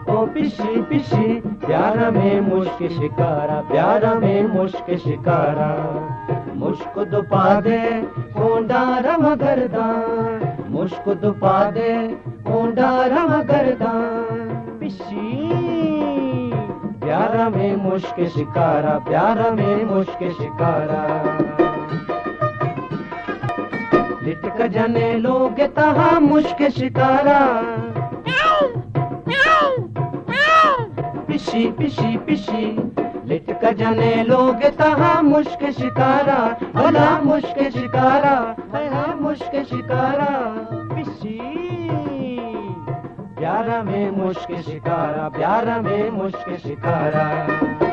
ओ पिशी पिशी, प्यारा में मुश्क शिकारा, प्यारा में मुश्क शिकारा। मुश्क दुपा दे कोंडा रम गर्दा, मुश्क दुपा दे कोंडा रम गर्दा। पिशी प्यारा में मुश्क शिकारा, प्यारा में मुश्क शिकारा। लिटक जने लोग तहा मुश्क शिकारा, पिशी पिशी पिशी, लिटक जने लोग तहा मुश्क शिकारा, भला मुश्क शिकारा, है मुश्क शिकारा। पिशी प्यारा में मुश्क शिकारा, प्यारा में मुश्क शिकारा।